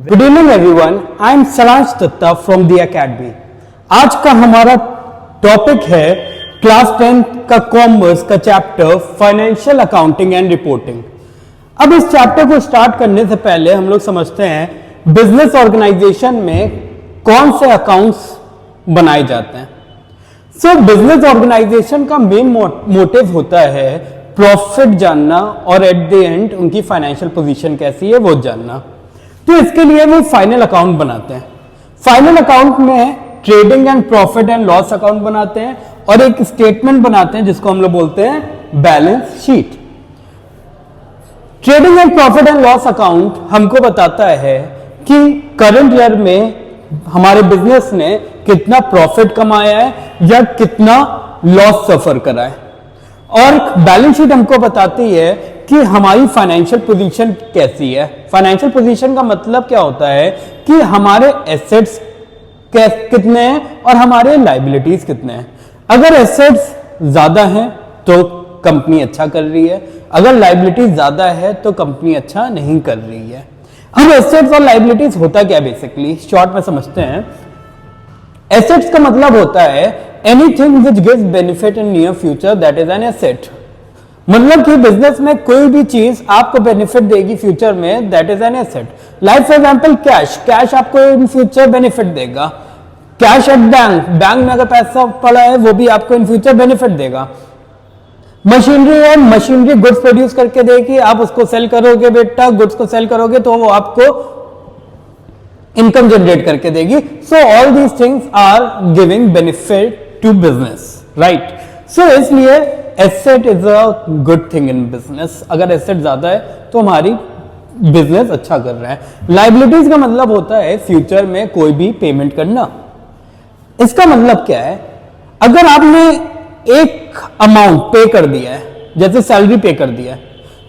Good evening everyone, I am Salansh Datta from the academy. आज का हमारा टॉपिक है क्लास 10 का कॉमर्स का chapter financial accounting and reporting. अब इस चैप्टर को स्टार्ट करने से पहले हम लोग समझते हैं बिजनेस ऑर्गेनाइजेशन में कौन से अकाउंट्स बनाए जाते हैं। सो बिजनेस ऑर्गेनाइजेशन का मेन मोटिव होता है प्रॉफिट जानना और एट द एंड उनकी फाइनेंशियल पोजीशन कैसी है वो जानना। तो इसके लिए वो फाइनल अकाउंट बनाते हैं। फाइनल अकाउंट में trading and profit and loss account बनाते हैं और एक स्टेटमेंट बनाते हैं जिसको हम लोग बोलते हैं balance sheet. Trading and profit and loss account हमको बताता है कि करंट ईयर में हमारे बिजनेस ने कितना प्रॉफिट कमाया है या कितना लॉस सफर करा है, और बैलेंस शीट हमको बताती है कि हमारी फाइनेंशियल पोजीशन कैसी है। फाइनेंशियल पोजीशन का मतलब क्या होता है कि हमारे एसेट्स कितने हैं और हमारे लायबिलिटीज कितने हैं। अगर एसेट्स ज्यादा हैं तो कंपनी अच्छा कर रही है, अगर लायबिलिटीज ज्यादा है तो कंपनी अच्छा नहीं कर रही है। अब एसेट्स और लायबिलिटीज होता क्या बेसिकली, शॉर्ट में समझते हैं। एसेट्स का मतलब होता है anything which gives benefit in near future that is an asset. मतलब कि बिजनेस में कोई भी चीज आपको बेनिफिट देगी फ्यूचर में, that is an asset. Like for example cash आपको इन फ्यूचर बेनिफिट देगा। कैश एट बैंक में अगर पैसा पड़ा है वो भी आपको इन फ्यूचर बेनिफिट देगा। मशीनरी है, मशीनरी गुड्स प्रोड्यूस करके देगी, आप उसको सेल करोगे बेटा, गुड्स को सेल करोगे तो वो आपको इनकम जनरेट करके देगी। So all these things are giving benefit to business, right. So इसलिए asset is a good thing in business. अगर एसेट ज्यादा है तो हमारी बिजनेस अच्छा कर रहा है। लायबिलिटीज का मतलब होता है फ्यूचर में कोई भी पेमेंट करना। इसका मतलब क्या है, अगर आपने एक अमाउंट पे कर दिया है, जैसे सैलरी पे कर दिया है,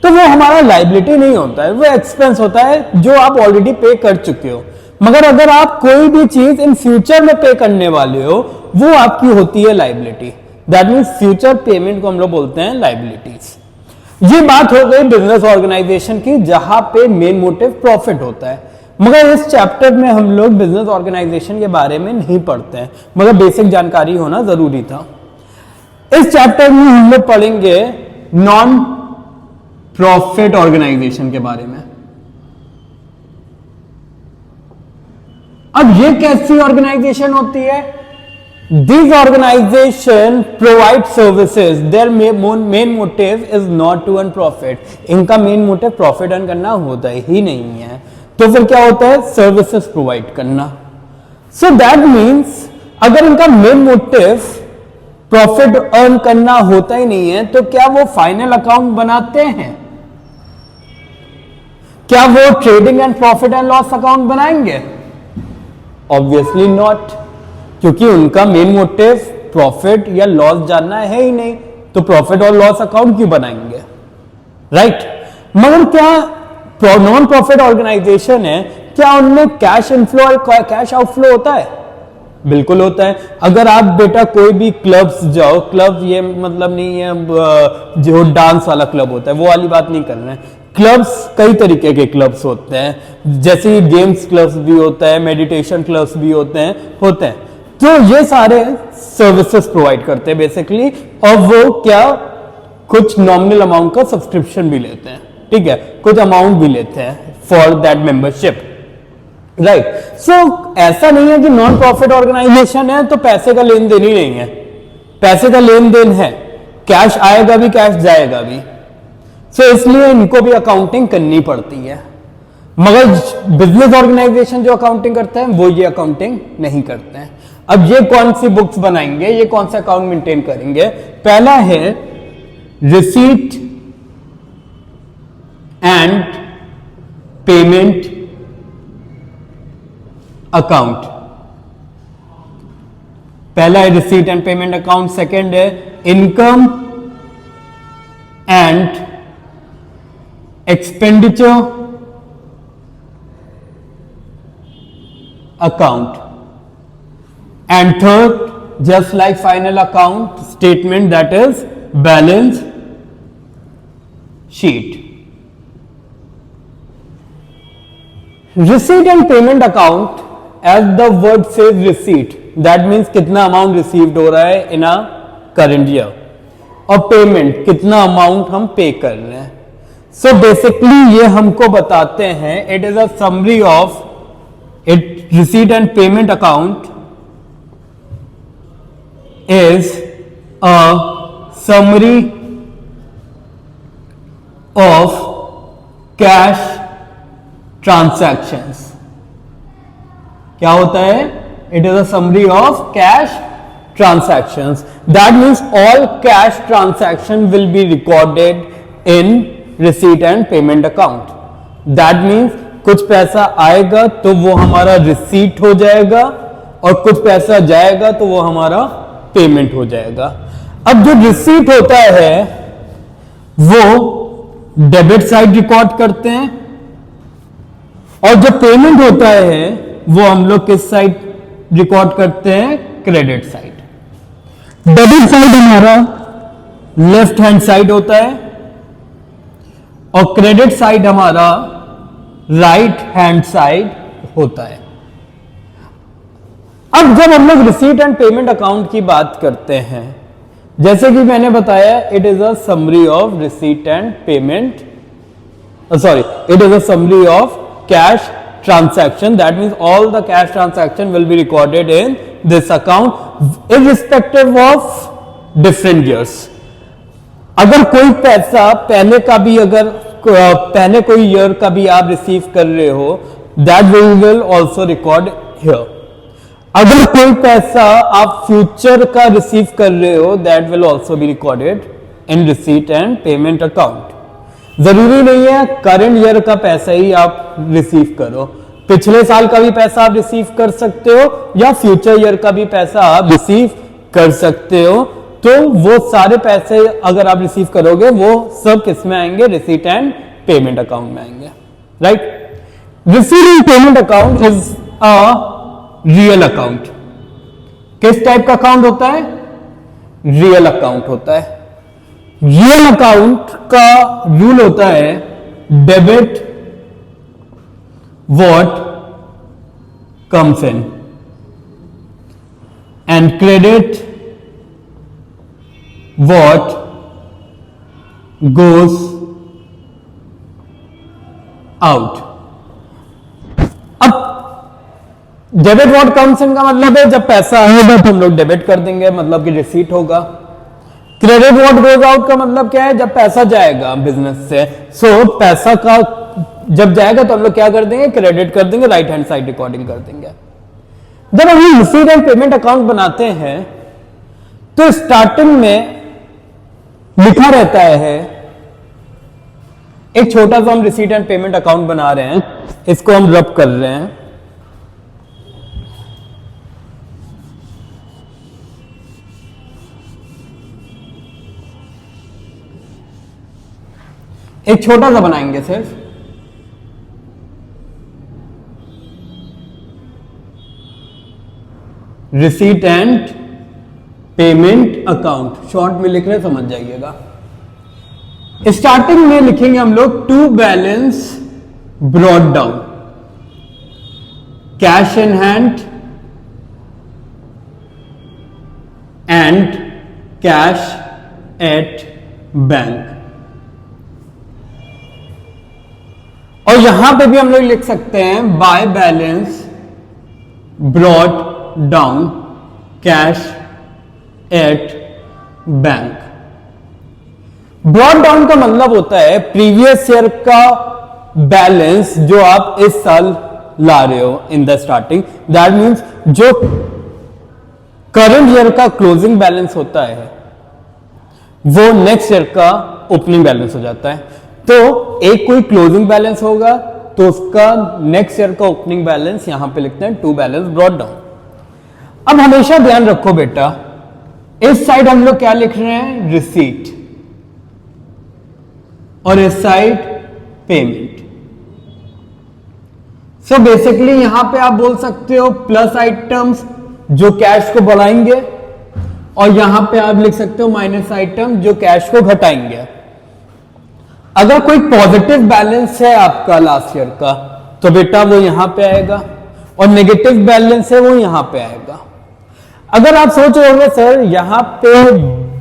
तो वो हमारा लायबिलिटी नहीं होता है, वो एक्सपेंस होता है जो आप ऑलरेडी पे कर चुके हो। मगर अगर आप कोई भी चीज इन फ्यूचर में पे करने वाले हो वो आपकी होती है liability. That means future payment को हम लोग बोलते हैं लायबिलिटीज। ये बात हो गई बिजनेस ऑर्गेनाइजेशन की जहां पे मेन मोटिव प्रॉफिट होता है। मगर इस चैप्टर में हम लोग बिजनेस ऑर्गेनाइजेशन के बारे में नहीं पढ़ते हैं, मगर बेसिक जानकारी होना जरूरी था। इस चैप्टर में हम लोग पढ़ेंगे नॉन प्रॉफिट ऑर्गेनाइजेशन के बारे में। अब ये कैसी ऑर्गेनाइजेशन होती है? This organisation provide services, their main motive is not to earn profit. इनका मेन मोटिव प्रॉफिट अर्न करना होता ही नहीं है, तो फिर क्या होता है? सर्विसेज प्रोवाइड करना। सो दैट मीन्स अगर इनका मेन मोटिव प्रॉफिट अर्न करना होता ही नहीं है तो क्या वो फाइनल अकाउंट बनाते हैं? क्या वो trading and profit and loss account बनाएंगे? ऑब्वियसली नॉट, क्योंकि उनका मेन मोटिव प्रॉफिट या लॉस जानना है ही नहीं, तो प्रॉफिट और लॉस अकाउंट क्यों बनाएंगे, राइट। मगर क्या नॉन प्रॉफिट ऑर्गेनाइजेशन है, क्या उनमें कैश इनफ्लो और कैश आउटफ्लो होता है? बिल्कुल होता है। अगर आप बेटा कोई भी क्लब्स जाओ, क्लब ये मतलब नहीं है जो डांस वाला क्लब होता है वो वाली बात नहीं कर रहे हैं। क्लब्स कई तरीके के क्लब्स होते हैं, जैसे गेम्स क्लब्स भी होता है, मेडिटेशन क्लब्स भी होते हैं। तो ये सारे सर्विसेज प्रोवाइड करते हैं बेसिकली, और वो क्या कुछ नॉमिनल अमाउंट का सब्सक्रिप्शन भी लेते हैं, ठीक है, कुछ अमाउंट भी लेते हैं फॉर दैट मेंबरशिप, राइट। सो ऐसा नहीं है कि नॉन प्रॉफिट ऑर्गेनाइजेशन है तो पैसे का लेन देन ही नहीं है। पैसे का लेन देन है, कैश आएगा भी कैश जाएगा भी। सो इसलिए इनको भी अकाउंटिंग करनी पड़ती है। मगर बिजनेस ऑर्गेनाइजेशन जो अकाउंटिंग करते हैं वो ये अकाउंटिंग नहीं करते हैं। अब ये कौन सी बुक्स बनाएंगे, ये कौन सा अकाउंट मेंटेन करेंगे? पहला है रिसीट एंड पेमेंट अकाउंट। पहला है receipt and payment account. Second है income and expenditure account. And third, just like final account statement, that is balance sheet. Receipt and payment account, as the word says receipt, that means कितना amount received हो रहा है in a current year, और payment कितना amount हम pay कर रहे हैं। सो बेसिकली ये हमको बताते हैं, it is a summary of it, receipt and payment account is a summary of cash transactions. क्या होता है? It is a summary of cash transactions. That means all cash transaction will be recorded in receipt and payment account. That means कुछ पैसा आएगा तो वो हमारा receipt हो जाएगा, और कुछ पैसा जाएगा तो वो हमारा पेमेंट हो जाएगा। अब जो रिसीट होता है वो डेबिट साइड रिकॉर्ड करते हैं, और जो पेमेंट होता है वो हम लोग किस साइड रिकॉर्ड करते हैं? Credit side. डेबिट साइड हमारा लेफ्ट हैंड साइड होता है, और क्रेडिट साइड हमारा राइट हैंड साइड होता है। अब जब हम लोग रिसीट एंड पेमेंट अकाउंट की बात करते हैं, जैसे कि मैंने बताया, it is a summary of receipt and payment, sorry, it is a summary of cash transaction. That means all the cash transaction will be recorded in this account irrespective of different years. अगर कोई पैसा पहले का भी, अगर पहले कोई year का भी आप रिसीव कर रहे हो, that we will also record here. अगर कोई पैसा आप फ्यूचर का रिसीव कर रहे हो, that will also be recorded in receipt and payment account. जरूरी नहीं है करंट ईयर का पैसा ही आप रिसीव करो, पिछले साल का भी पैसा आप रिसीव कर सकते हो, या फ्यूचर ईयर का भी पैसा आप रिसीव कर सकते हो। तो वो सारे पैसे अगर आप रिसीव करोगे, वो सब किस में आएंगे? रिसीट एंड पेमेंट अकाउंट में आएंगे, right. Receipt and payment account is a real account. किस टाइप का अकाउंट होता है? रियल अकाउंट होता है। रियल अकाउंट का रूल होता है debit what comes in and credit what goes out. अब डेबिट व्हाट कम्स इन का मतलब है जब पैसा आएगा तो हम लोग डेबिट कर देंगे, मतलब कि रिसीट होगा। क्रेडिट व्हाट गोज आउट का मतलब क्या है? जब पैसा जाएगा बिजनेस से, सो पैसा का जब जाएगा तो हम लोग क्या कर देंगे? क्रेडिट कर देंगे, राइट हैंड साइड रिकॉर्डिंग कर देंगे। जब हम रिसीट एंड पेमेंट अकाउंट बनाते हैं तो स्टार्टिंग में लिखा रहता है, एक छोटा सा हम रिसीट एंड पेमेंट अकाउंट बना रहे हैं, इसको हम रब कर रहे हैं। एक छोटा सा बनाएंगे सिर्फ, receipt and payment account, short में लिख रहे समझ जाइएगा। स्टार्टिंग में लिखेंगे हम लोग to balance brought down, cash in hand and cash at bank. और यहां पे भी हम लोग लिख सकते हैं by balance brought down cash at bank. Brought down का मतलब होता है प्रीवियस ईयर का बैलेंस जो आप इस साल ला रहे हो in the starting. That means जो करंट ईयर का क्लोजिंग बैलेंस होता है वो नेक्स्ट ईयर का ओपनिंग बैलेंस हो जाता है। तो एक कोई क्लोजिंग बैलेंस होगा तो उसका नेक्स्ट ईयर का ओपनिंग बैलेंस यहां पे लिखते हैं टू बैलेंस ब्रॉट डाउन। अब हमेशा ध्यान रखो बेटा, इस साइड हम लोग क्या लिख रहे हैं? रिसीट, और इस साइड पेमेंट। सो बेसिकली यहां पे आप बोल सकते हो प्लस आइटम्स जो कैश को बढ़ाएंगे, और यहां पे आप लिख सकते हो माइनस आइटम जो कैश को घटाएंगे। अगर कोई पॉजिटिव बैलेंस है आपका लास्ट ईयर का तो बेटा वो यहां पे आएगा, और नेगेटिव बैलेंस है वो यहां पे आएगा। अगर आप सोच रहे होंगे सर यहां पे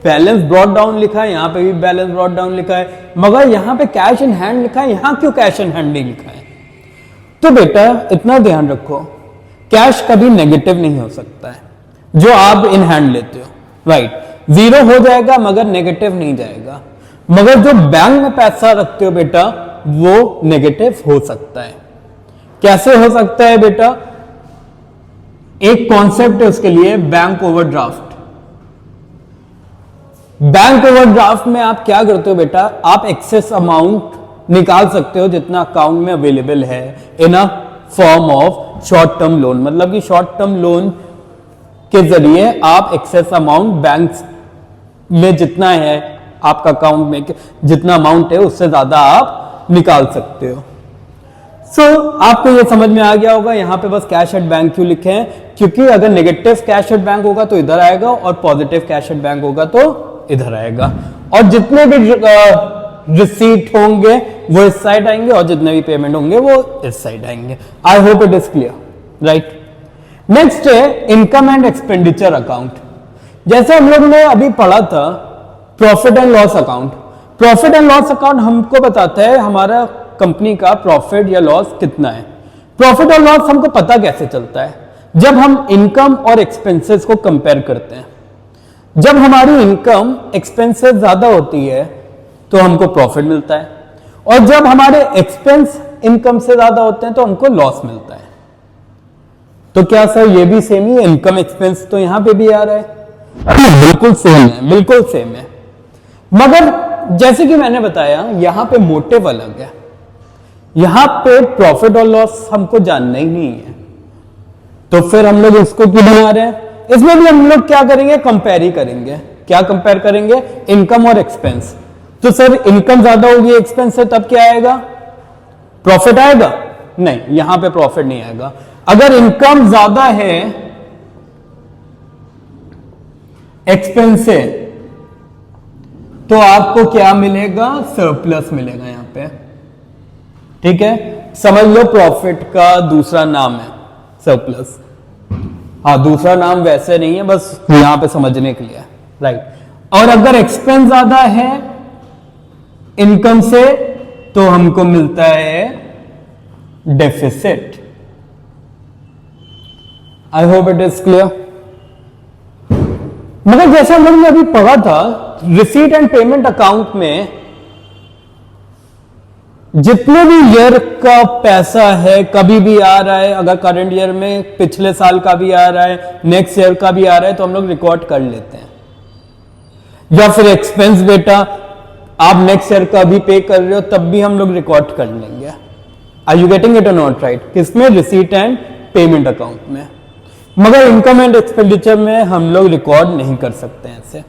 बैलेंस ब्रॉट डाउन लिखा है, यहां पे भी बैलेंस ब्रॉट डाउन लिखा है, मगर यहां पे कैश इन हैंड लिखा है, यहां क्यों कैश इन हैंड नहीं लिखा है? तो बेटा इतना ध्यान रखो, कैश कभी नेगेटिव नहीं हो सकता है जो आप इन हैंड लेते हो, राइट? जीरो हो जाएगा मगर नेगेटिव नहीं जाएगा। मगर जो बैंक में पैसा रखते हो बेटा वो नेगेटिव हो सकता है। कैसे हो सकता है बेटा? एक कॉन्सेप्ट है उसके लिए, बैंक ओवरड्राफ्ट। बैंक ओवरड्राफ्ट में आप क्या करते हो बेटा, आप एक्सेस अमाउंट निकाल सकते हो जितना अकाउंट में अवेलेबल है in a form of short term loan. मतलब कि शॉर्ट टर्म लोन के जरिए आप एक्सेस अमाउंट बैंक में जितना है आपका अकाउंट में जितना अमाउंट है उससे ज्यादा आप निकाल सकते हो। आपको ये समझ में आ गया होगा यहां पे बस कैश एट बैंक क्यों लिखे हैं, क्योंकि अगर नेगेटिव कैश एट बैंक होगा तो इधर आएगा और पॉजिटिव कैश एट बैंक होगा तो इधर आएगा, और जितने भी रिसीट होंगे वो इस साइड आएंगे और जितने भी पेमेंट होंगे वो इस साइड आएंगे। I hope it is clear, right? Next है इनकम एंड एक्सपेंडिचर अकाउंट। जैसे हम लोग ने अभी पढ़ा था profit and loss account. Profit and loss account हमको बताता है हमारा कंपनी का प्रॉफिट या लॉस कितना है। प्रॉफिट और लॉस हमको पता कैसे चलता है? जब हम इनकम और एक्सपेंसेस को कंपेयर करते हैं। जब हमारी इनकम एक्सपेंसेस ज्यादा होती है तो हमको प्रॉफिट मिलता है, और जब हमारे एक्सपेंस इनकम से ज्यादा होते हैं तो हमको लॉस मिलता है। तो क्या सर ये भी सेम ही है? इनकम एक्सपेंस तो यहां पे भी आ रहा है, बिल्कुल सेम है, बिल्कुल सेम है। मगर जैसे कि मैंने बताया यहां पे मोटिव अलग है। यहां पे प्रॉफिट और लॉस हमको जानना ही नहीं है, तो फिर हम लोग इसको क्यों बना रहे हैं? इसमें भी हम लोग क्या करेंगे? कंपेयर ही करेंगे। क्या कंपेयर करेंगे? इनकम और एक्सपेंस। तो सर इनकम ज्यादा होगी एक्सपेंस से, तब क्या आएगा? प्रॉफिट आएगा? नहीं, यहां पे प्रॉफिट नहीं आएगा। अगर इनकम ज्यादा है एक्सपेंस से तो आपको क्या मिलेगा? सरप्लस मिलेगा यहां पे, ठीक है? समझ लो प्रॉफिट का दूसरा नाम है सरप्लस। हाँ, दूसरा नाम वैसे नहीं है, बस यहां पे समझने के लिए, राइट? और अगर एक्सपेंस ज्यादा है इनकम से तो हमको मिलता है deficit. I hope it is clear. मगर जैसे हम लोग ने अभी पढ़ा था रिसीट एंड पेमेंट अकाउंट में जितने भी ईयर का पैसा है कभी भी आ रहा है, अगर करंट ईयर में पिछले साल का भी आ रहा है, नेक्स्ट ईयर का भी आ रहा है, तो हम लोग रिकॉर्ड कर लेते हैं। या फिर एक्सपेंस बेटा आप नेक्स्ट ईयर का भी पे कर रहे हो तब भी हम लोग रिकॉर्ड कर लेंगे। आर यू गेटिंग इट और नॉट, राइट? किसमें? रिसीट एंड पेमेंट अकाउंट में। मगर इनकम एंड एक्सपेंडिचर में हम लोग रिकॉर्ड नहीं कर सकते हैं ऐसे।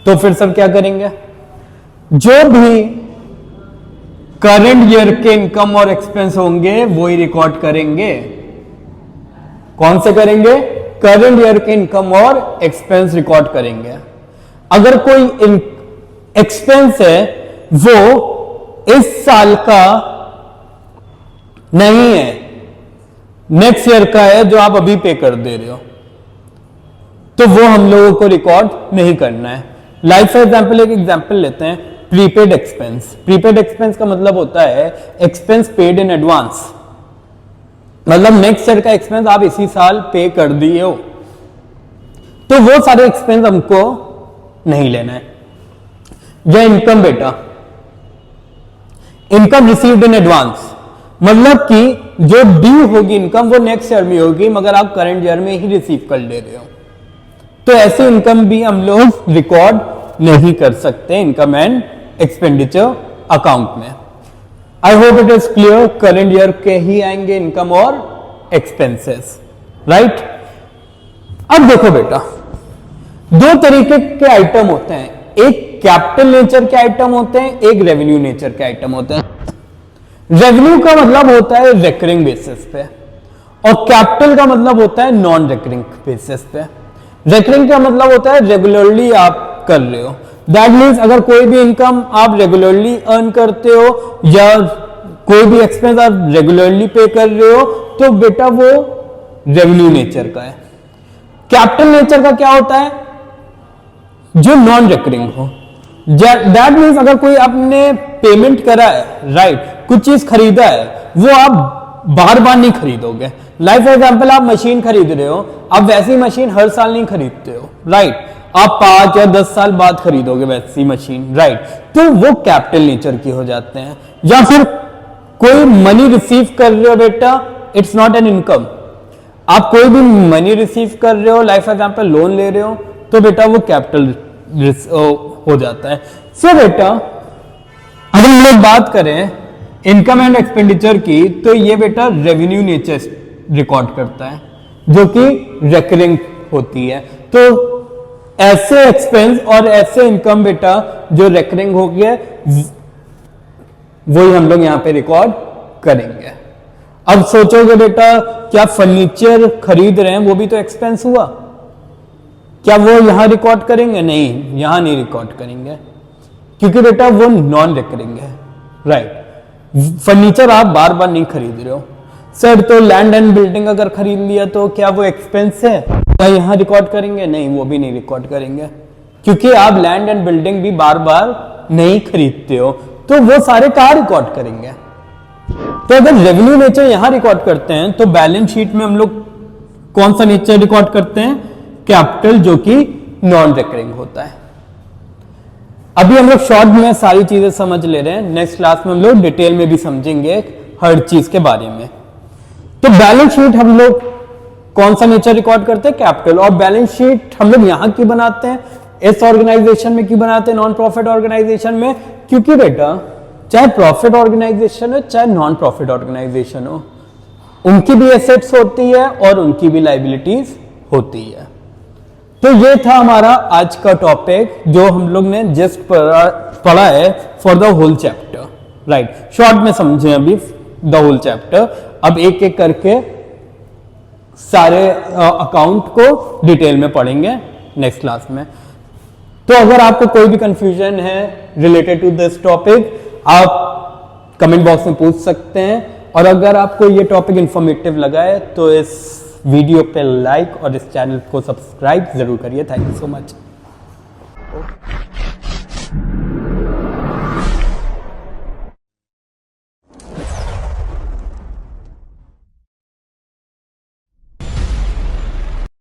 तो फिर सब क्या करेंगे? जो भी करंट ईयर के इनकम और एक्सपेंस होंगे वो ही रिकॉर्ड करेंगे। कौन से करेंगे? करंट ईयर के इनकम और एक्सपेंस रिकॉर्ड करेंगे। अगर कोई एक्सपेंस है वो इस साल का नहीं है, नेक्स्ट ईयर का है जो आप अभी पे कर दे रहे हो, तो वो हम लोगों को रिकॉर्ड नहीं करना है। लाइक फॉर एग्जाम्पल एक एग्जाम्पल लेते हैं, प्रीपेड एक्सपेंस। प्रीपेड एक्सपेंस का मतलब होता है एक्सपेंस पेड इन एडवांस। मतलब नेक्स्ट ईयर का एक्सपेंस आप इसी साल पे कर दिए हो, तो वो सारे एक्सपेंस हमको नहीं लेना है। या इनकम बेटा, इनकम रिसीव्ड इन एडवांस, मतलब कि जो ड्यू होगी इनकम वो नेक्स्ट ईयर में होगी, मगर आप करंट ईयर में ही रिसीव कर ले रहे हो, तो ऐसी इनकम भी हम लोग रिकॉर्ड नहीं कर सकते इनकम एंड एक्सपेंडिचर अकाउंट में। I hope it is clear. Current year के ही आएंगे इनकम और एक्सपेंसेस, राइट? अब देखो बेटा, दो तरीके के आइटम होते हैं, एक कैपिटल नेचर के आइटम होते हैं, एक रेवेन्यू नेचर के आइटम होते हैं। रेवेन्यू का मतलब होता है रिकरिंग बेसिस पे, और कैपिटल का मतलब होता है नॉन रिकरिंग बेसिस पे। रिकरिंग का मतलब होता है रेगुलरली आप कर रहे हो। दैट मीन्स अगर कोई भी इनकम आप रेगुलरली अर्न करते हो या कोई भी एक्सपेंस आप रेगुलरली पे कर रहे हो तो बेटा वो रेवेन्यू नेचर का है। कैपिटल नेचर का क्या होता है? जो नॉन रिकरिंग हो। दैट मीन्स अगर कोई आपने पेमेंट करा है, राइट, कुछ चीज खरीदा है, वो आप बार बार नहीं खरीदोगे। लाइक फॉर एग्जाम्पल आप मशीन खरीद रहे हो, आप वैसी मशीन हर साल नहीं खरीदते हो, राइट, आप 5 या 10 साल बाद खरीदोगे वैसी मशीन, राइट, तो वो कैपिटल नेचर की हो जाते हैं। या फिर कोई मनी रिसीव कर रहे हो बेटा, इट्स नॉट एन इनकम। आप कोई भी मनी रिसीव कर रहे हो, लाइक फॉर एग्जाम्पल लोन ले रहे हो, तो बेटा वो कैपिटल हो जाता है। सो बेटा अगर हम लोग बात करें इनकम एंड एक्सपेंडिचर की, तो ये बेटा रेवेन्यू नेचर रिकॉर्ड करता है जो कि रेकरिंग होती है। तो ऐसे एक्सपेंस और ऐसे इनकम बेटा जो रेकरिंग हो गया वही हम लोग यहां पे रिकॉर्ड करेंगे। अब सोचोगे बेटा क्या फर्नीचर खरीद रहे हैं वो भी तो एक्सपेंस हुआ, क्या वो यहां रिकॉर्ड करेंगे? नहीं, यहां नहीं रिकॉर्ड करेंगे क्योंकि बेटा वो नॉन रिकरिंग है, राइट। फर्नीचर आप बार बार नहीं खरीद रहे हो। सर तो लैंड एंड बिल्डिंग अगर खरीद लिया तो क्या वो एक्सपेंस है? क्या यहां रिकॉर्ड करेंगे? नहीं, वो भी नहीं रिकॉर्ड करेंगे क्योंकि आप लैंड एंड बिल्डिंग भी बार बार नहीं खरीदते हो, तो वो सारे कहां रिकॉर्ड करेंगे? तो अगर रेवेन्यू नेचर यहां रिकॉर्ड करते हैं तो बैलेंस शीट में हम लोग कौन सा नेचर रिकॉर्ड करते हैं? कैपिटल, जो कि नॉन रिकरिंग होता है। अभी हम लोग शॉर्ट में सारी चीजें समझ ले रहे हैं, नेक्स्ट क्लास में हम लोग डिटेल में भी समझेंगे हर चीज के बारे में। तो बैलेंस शीट हम लोग कौन सा नेचर रिकॉर्ड करते हैं? कैपिटल। और बैलेंस शीट हम लोग यहां क्यों बनाते हैं, इस ऑर्गेनाइजेशन में क्यों बनाते हैं, नॉन प्रॉफिट ऑर्गेनाइजेशन में? क्योंकि बेटा चाहे प्रॉफिट ऑर्गेनाइजेशन हो चाहे नॉन प्रॉफिट ऑर्गेनाइजेशन हो, उनकी भी एसेट्स होती है और उनकी भी लाइबिलिटीज होती है। तो ये था हमारा आज का टॉपिक जो हम लोग ने जस्ट पढ़ा है for the whole chapter, right. Short में समझे अभी द होल चैप्टर। अब एक एक करके सारे अकाउंट को डिटेल में पढ़ेंगे नेक्स्ट क्लास में। तो अगर आपको कोई भी कंफ्यूजन है रिलेटेड टू दिस टॉपिक, आप कमेंट बॉक्स में पूछ सकते हैं। और अगर आपको ये टॉपिक इंफॉर्मेटिव लगा है तो इस वीडियो पे लाइक और इस चैनल को सब्सक्राइब जरूर करिए। Thank you so much.